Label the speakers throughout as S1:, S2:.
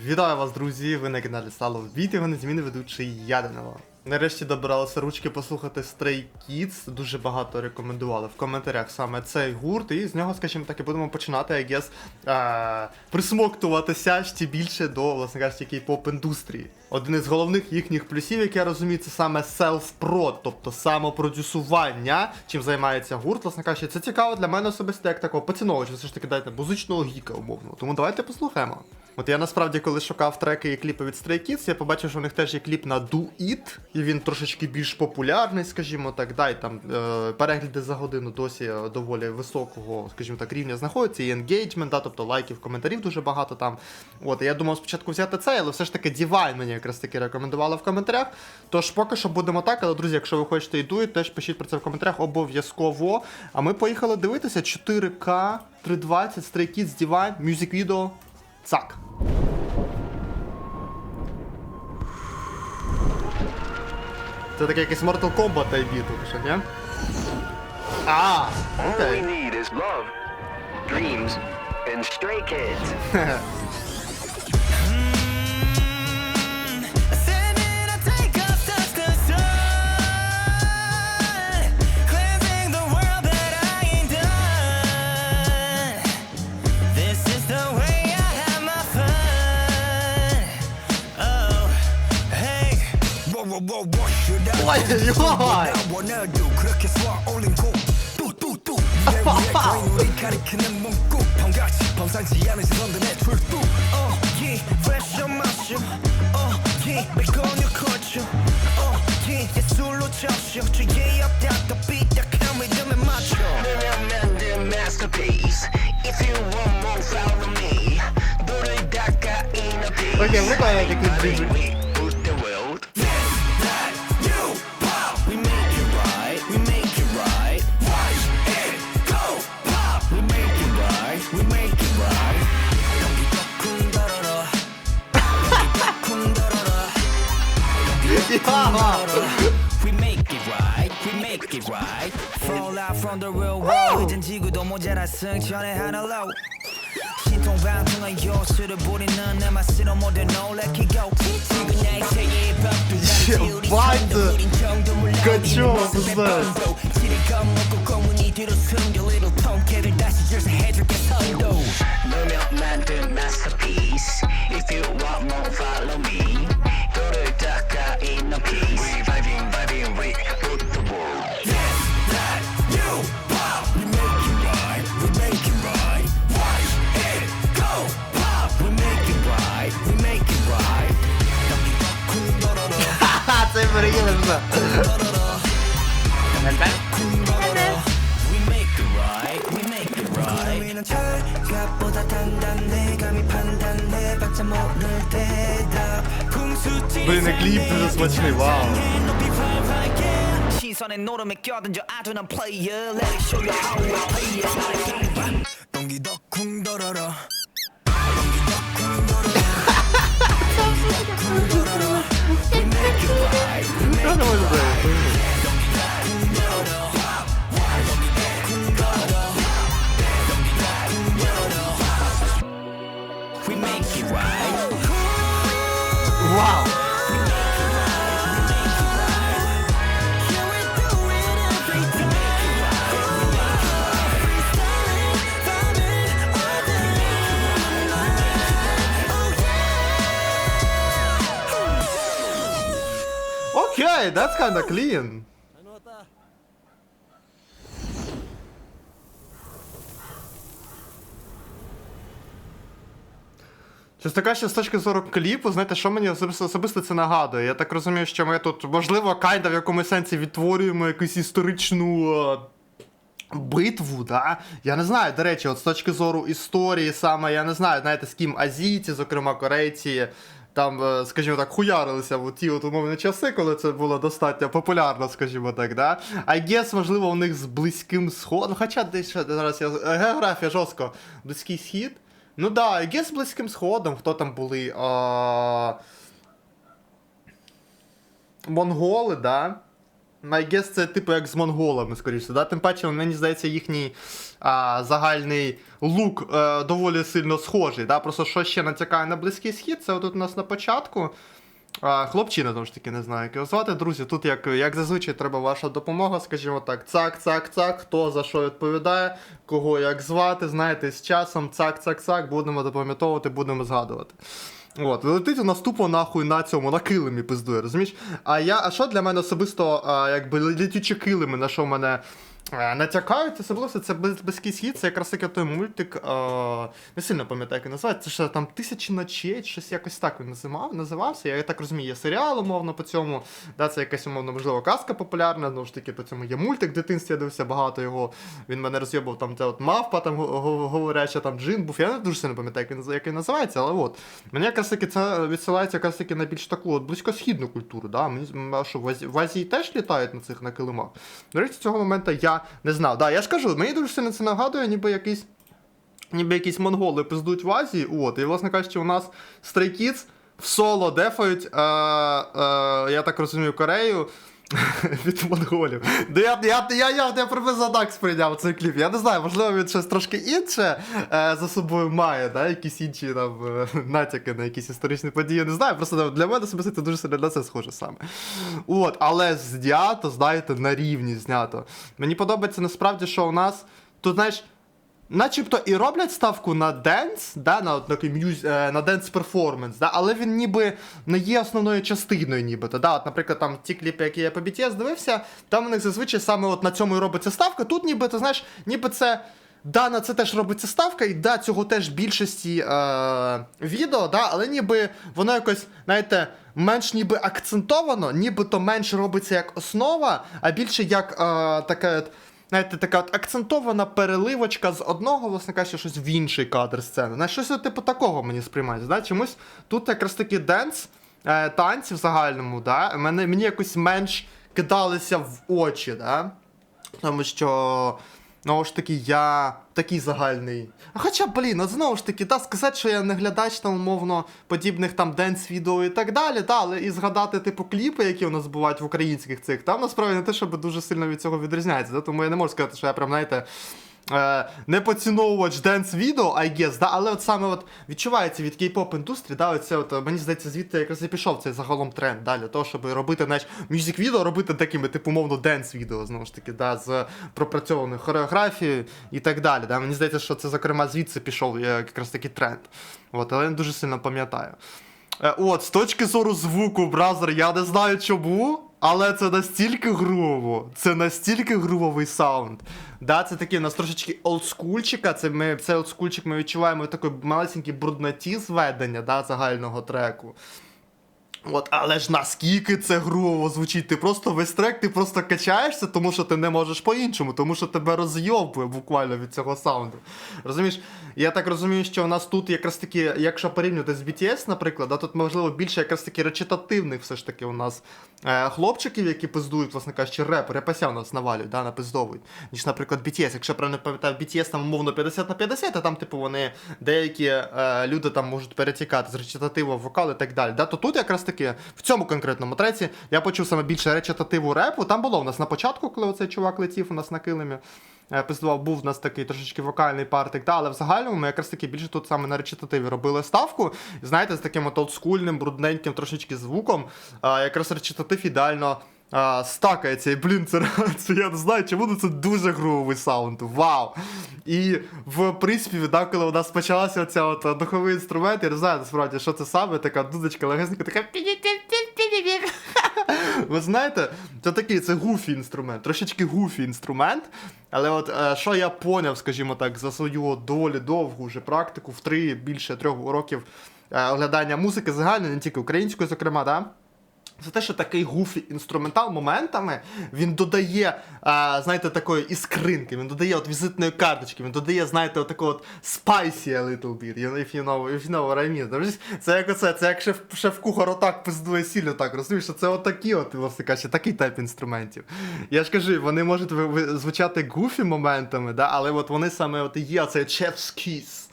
S1: Вітаю вас, друзі! Ви на каналі Стало відео, незмінний ведучий Яденова. Нарешті добиралися ручки послухати Stray Kids, дуже багато рекомендували в коментарях саме цей гурт, і з нього, скажімо так, і будемо починати, I guess, присмоктуватися ще більше до, власне кажучи, кей-поп-індустрії. Один із головних їхніх плюсів, як я розумію, це саме self-prod, тобто самопродюсування, чим займається гурт, власне кажучи. Це цікаво для мене особисто, як такого поціновувача, все ж таки, дайте, музичного гіка, умовно. Тому давайте послухаємо. От я насправді, коли шукав треки і кліпи від Stray Kids, я побачив, що у них теж є кліп на Do It, і він трошечки більш популярний, скажімо так, да, і там перегляди за годину досі доволі високого, скажімо так, рівня знаходяться, і енгейджмент, да, тобто лайків, коментарів дуже багато там. От, і я думав спочатку взяти цей, але все ж таки Divine мені якраз таки рекомендували в коментарях, тож поки що будемо так, але, друзі, якщо ви хочете і Do It, теж пишіть про це в коментарях обов'язково. А ми поїхали дивитися 4К, 320, Stray Kids, Divine, мюзик-відео, цак. Це таке якийсь Mortal Kombat тайбіт, що, ні?
S2: All we need is love, dreams, and Stray Kids.
S1: ой-ой-ой! Окей, прикольно такий джиджик.
S3: We make it right, we make it right. Fall out from the real world. 이젠 지구도 모자라 승천의 하늘로. 신통방통한 요술을 부리는 내 맛으로 모두 놀래키고. 지금 내 세계의 벽도
S1: Качо, знаєш.
S3: 지리 겁먹고 고문이 뒤로 숨겨 little 통쾌를 다시 절세해줄게 선도.
S2: 너며 만든 masterpiece. If you want more, follow me. 너를 닦아 있는 peace. We vibing, vibing, we put the world.
S3: This, that, you, pop. We make it right, we make it right. Watch it go pop. We make it right, we make it right.
S1: Ха-ха, це приємно.
S3: We make it right, we make it right. 우리는 철갑보다 단단해 감히 판단해 봤자 모를 대답.
S1: Блін, і кліп дуже смачний, вау.
S3: 시선에 노름에 껴든져 아둔한 player. Let it show you how we play it. 동기도 쿵 돌아라. We make it right, we make it right. We make it right.
S1: Вау! Okay, that's kinda clean. Щось таке, що з точки зору кліпу, знаєте, що мені особисто це нагадує? Я так розумію, що ми тут, можливо, кайда в якомусь сенсі відтворюємо якусь історичну битву, да? Я не знаю, до речі, от з точки зору історії саме, я не знаю, знаєте, з ким азійці, зокрема корейці, там, скажімо так, хуярилися в ті от умовні часи, коли це було достатньо популярно, скажімо так, да? I guess, можливо, у них з Близьким Сходом, хоча десь зараз я... географія жорстко, Близький Схід. Ну да, I guess з Близьким Сходом, хто там були? Монголи, да? I guess це типу як з монголами, скоріше, да? Тим паче, мені здається, їхній загальний лук доволі сильно схожий, да? Просто що ще натякає на Близький Схід, це отут у нас на початку. Хлопчина, тому ж таки, не знаю, як його звати. Друзі, тут, як зазвичай, треба ваша допомога, скажімо так, цак, хто за що відповідає, кого як звати, знаєте, з часом, цак, будемо запам'ятовувати, будемо згадувати. От, летить у нас тупо нахуй на цьому, на килимі пиздує, розумієш? А що для мене особисто, якби, летючі килими, на що мене натякають, особливо це Близький Схід, це якраз таки той мультик, не сильно пам'ятаю, як він називається, це ще там «Тисячі ночей», щось якось так він називався, я так розумію, є серіал, умовно, по цьому, да, це якась, умовно, можливо, казка популярна, знову ж таки, по цьому є мультик в дитинстві, я дивився багато його, він мене роз'єбав, там, це от мавпа, там, говоряча, там, джин був, я не дуже сильно пам'ятаю, як він називається, але от, мені якраз таки це відсилається якраз таки на більш таку от близькосхідну культуру, да, мені, що в Азії теж літають на килимах. До речі, цього моменту я не знав. Да, я ж кажу, мені дуже сильно це нагадує, ніби якісь монголи пиздують в Азії. От, і, власне кажучи, у нас Stray Kids в соло дефають, я так розумію, Корею від монголів. Я приблизно так сприйняв цей кліп. Я не знаю, можливо, він щось трошки інше за собою має, да? Якісь інші там натяки на якісь історичні події, не знаю, просто для мене особисто це дуже сильно на це схоже саме. От, але знято, знаєте, на рівні знято. Мені подобається насправді, що у нас тут, знаєш, начебто і роблять ставку на денс, да, на денс-перформанс, да, але він ніби не є основною частиною нібито. Да, от, наприклад, там ті кліпи, які я по BTS дивився, там у них зазвичай саме от на цьому і робиться ставка. Тут нібито, знаєш, ніби це, да, на це теж робиться ставка, і да, цього теж більшості відео, да, але ніби воно якось, знаєте, менш ніби акцентовано, нібито менш робиться як основа, а більше як таке, знаєте, така от акцентована переливочка з одного, власне кажучи, щось в інший кадр сцени. Знаєш, щось типу такого мені сприймається. Да? Чомусь тут якраз таки денс, танці в загальному, да? мені якось менш кидалися в очі, да? Тому що, знову ж таки, я такий загальний. Хоча, блін, от знову ж таки, да, сказати, що я не глядач там, умовно, подібних там денс-відео і так далі, да, але і згадати, типу, кліпи, які у нас бувають в українських цих, там, насправді, не те, щоб дуже сильно від цього відрізняється, да, тому я не можу сказати, що я прям, знаєте, не поціновувач денс-відео, I guess, да, але от саме от відчувається від кей-поп індустрії, да, оце от, мені здається, звідти якраз і пішов цей загалом тренд, да, для того, щоб робити, знаєш, мюзик-відео, робити такими, типу, умовно, денс-відео, знову ж таки, да, з пропрацьованою хореографією і так далі, да, мені здається, що це, зокрема, звідси пішов якраз такий тренд, от, але я не дуже сильно пам'ятаю. От, з точки зору звуку, бразер, я не знаю чому, але це настільки грубо, це настільки грубовий саунд. Да, це такий у нас трошечки олдскульчика, цей олдскульчик ми відчуваємо в такій малесенькій брудноті зведення, да, загального треку. От, але ж наскільки це грубо звучить, ти просто весь трек, ти просто качаєшся, тому що ти не можеш по-іншому, тому що тебе розйобує буквально від цього саунду. Розумієш, я так розумію, що у нас тут якраз таки, якщо порівнювати з BTS, наприклад, да, тут можливо більше якраз таки речитативних все ж таки у нас хлопчиків, які пиздують, власне кажучи, репася у нас навалюють, да, напиздовують, ніж, наприклад, BTS. Якщо я правильно пам'ятаю, BTS там умовно 50/50, а там, типу, вони, деякі люди там можуть перетікати з речитативу в вокал і так далі. Да, то тут якраз таки в цьому конкретному треці я почув саме більше речитативу репу. Там було у нас на початку, коли оцей чувак летів у нас на килимі, пиздував, був у нас такий трошечки вокальний партик, да, але в загальному ми якраз таки більше тут саме на речитативі робили ставку. І знаєте, з таким от олдскульним, брудненьким трошечки звуком, якраз речитатив ідеально стакається. І, блін, це я не знаю, чому, це дуже грубий саунд. Вау! І в приспіві, да, коли у нас почалася оця от духовий інструмент, я не знаю, насправді, що це саме, така дудочка легесенька, така... Ви знаєте, це такий, це гуфі інструмент, трошечки гуфі інструмент, але от що я поняв, скажімо так, за свою доволі довгу вже практику, більше 3 років оглядання музики загально, не тільки української, зокрема, да? Це те, що такий гуфі інструментал моментами, він додає, знаєте, такої іскринки, він додає от візитної карточки, він додає, знаєте, от такого от spicy a little bit, if you know what I mean. Це як оце, це як шеф-кухар отак пиздує сіль, отак, розумієш, що це отакі от, власне кажучи, такий тип інструментів. Я ж кажу, вони можуть звучати гуфі моментами, да, але от вони саме от і є оцей chef's kiss.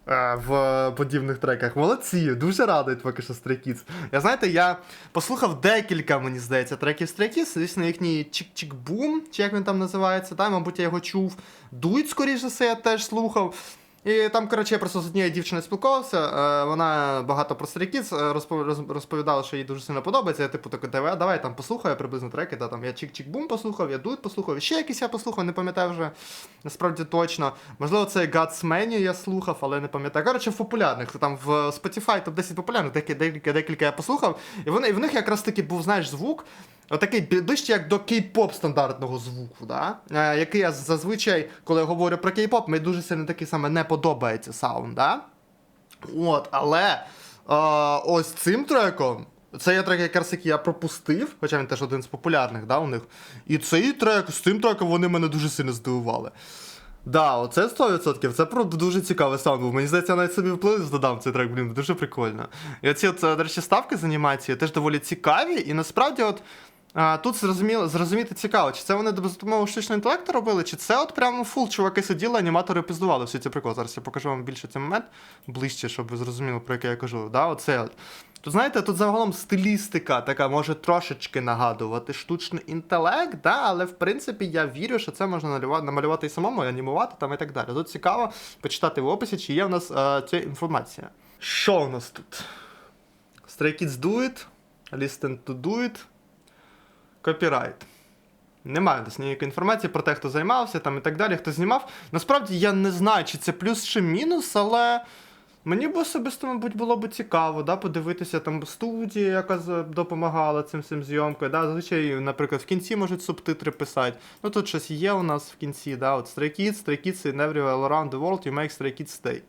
S1: в подібних треках. Молодці, дуже радують поки що Stray Kids. Я послухав декілька, мені здається, треків Stray Kids, звісно, їхній Чик-Чик-Бум, чи як він там називається, мабуть, я його чув. Дують, скоріш за все, я теж слухав. І там, коротше, я просто з однією дівчиною спілкувався, вона багато про Stray Kids розповідала, що їй дуже сильно подобається. Я типу такий, давай там послухаю приблизно треки, там я Чик-Чик-Бум послухав, я Дует послухав, ще якісь я послухав, не пам'ятаю вже насправді точно. Можливо, це God's Menu я слухав, але не пам'ятаю. Коротше, в популярних, там в Spotify топ-10 популярних, декілька я послухав, і в них якраз таки був, знаєш, звук, отакий ближче як до кей-поп стандартного звуку, да? Який я зазвичай, коли я говорю про кей-поп, мені дуже сильно такий саме не подобається саунд, да? Але ось цим треком, це є трек, якраз який я пропустив, хоча він теж один з популярних, да, у них. І цей трек, з цим треком вони мене дуже сильно здивували. Да, оце 100%, це дуже цікавий саунд був. Мені здається, я навіть собі в плейлист додам цей трек, дуже прикольно. І оці, до речі, ставки з анімації теж доволі цікаві, і насправді тут зрозуміти цікаво, чи це вони за допомогою штучного інтелекту робили, чи це от прямо фул чуваки сиділи, аніматори пиздували всі ці приколи. Зараз я покажу вам більше цей момент, ближче, щоб ви зрозуміли, про який я кажу. Да, оце от. Тут, знаєте, тут загалом стилістика така може трошечки нагадувати штучний інтелект, да, але в принципі я вірю, що це можна намалювати і самому, і анімувати там і так далі. Тут цікаво почитати в описі, чи є в нас ця інформація. Що у нас тут? Stray Kids do it, listen to do it, copyright. Немає десь ніякої інформації про те, хто займався там і так далі, хто знімав. Насправді я не знаю, чи це плюс чи мінус, але мені б особисто, мабуть, було б цікаво, да, подивитися там студію, яка допомагала цим зйомкою. Да. Зазвичай, наприклад, в кінці можуть субтитри писати. Ну тут щось є у нас в кінці, да, от Stray Kids in everywhere all around the world, you make Stray Kids stay.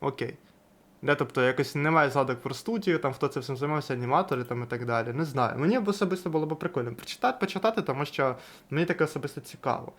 S1: Окей. Да, тобто якось немає згадок про студію, там хто це всім займався, аніматори там і так далі. Не знаю. Мені б особисто було б прикольно почитати, тому що мені таке особисто цікаво.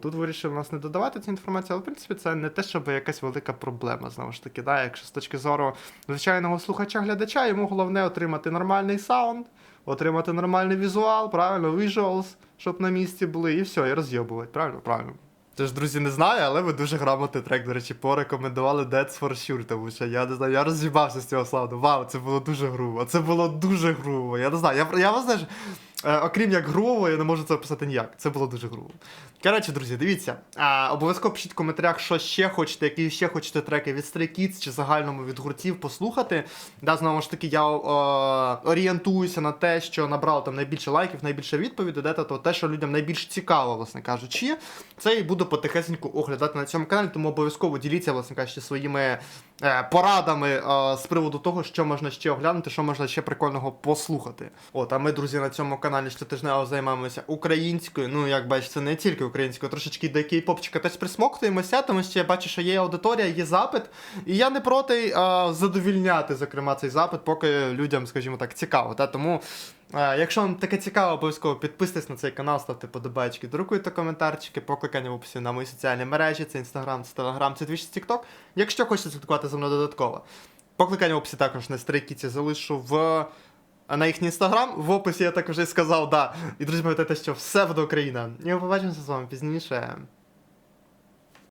S1: Тут вирішив нас не додавати цю інформацію, але в принципі це не те, щоб якась велика проблема, знову ж таки. Да? Якщо з точки зору звичайного слухача-глядача, йому головне отримати нормальний саунд, отримати нормальний візуал, правильно, visuals, щоб на місці були, і все, і роз'єбувати, правильно? Правильно. Тож, друзі, не знаю, але ви дуже грамотний трек, до речі, порекомендували That's for sure, тому що я не знаю, я роз'їбався з цього саунду. Вау, це було дуже грубо, це було дуже грубо. Я не знаю, я вас знаєш, окрім як грубо, я не можу це описати ніяк. Це було дуже грубо. Коротше, друзі, дивіться, обов'язково пишіть в коментарях, що ще хочете, які ще хочете треки від Stray Kids чи загальному від гуртів послухати. Да, знову ж таки, я орієнтуюся на те, що набрало там найбільше лайків, найбільше відповідей, де то те, що людям найбільш цікаво, власне кажучи. Це і буду потихесеньку оглядати на цьому каналі, тому обов'язково діліться, власне кажучи, своїми порадами з приводу того, що можна ще оглянути, що можна ще прикольного послухати. А ми, друзі, на цьому каналі щотижнево займаємося українською, ну, як бачите, це не тільки українською, трошечки до кей-попчика теж присмоктуємося, тому що я бачу, що є аудиторія, є запит, і я не проти задовільняти, зокрема, цей запит, поки людям, скажімо так, цікаво. Тому, якщо вам таке цікаво, обов'язково підписуйтесь на цей канал, ставте подобайки, друкуйте коментарчики, покликання в описі на мої соціальні мережі, це Instagram, це Telegram, це Twitch, це TikTok. Якщо хочете слідкувати за мною додатково. Покликання в описі також на Stray Kids я залишу на їхній інстаграм, в описі я так вже і сказав, да. І, друзі, пам'ятайте, що все буде Україна. І ми побачимося з вами пізніше.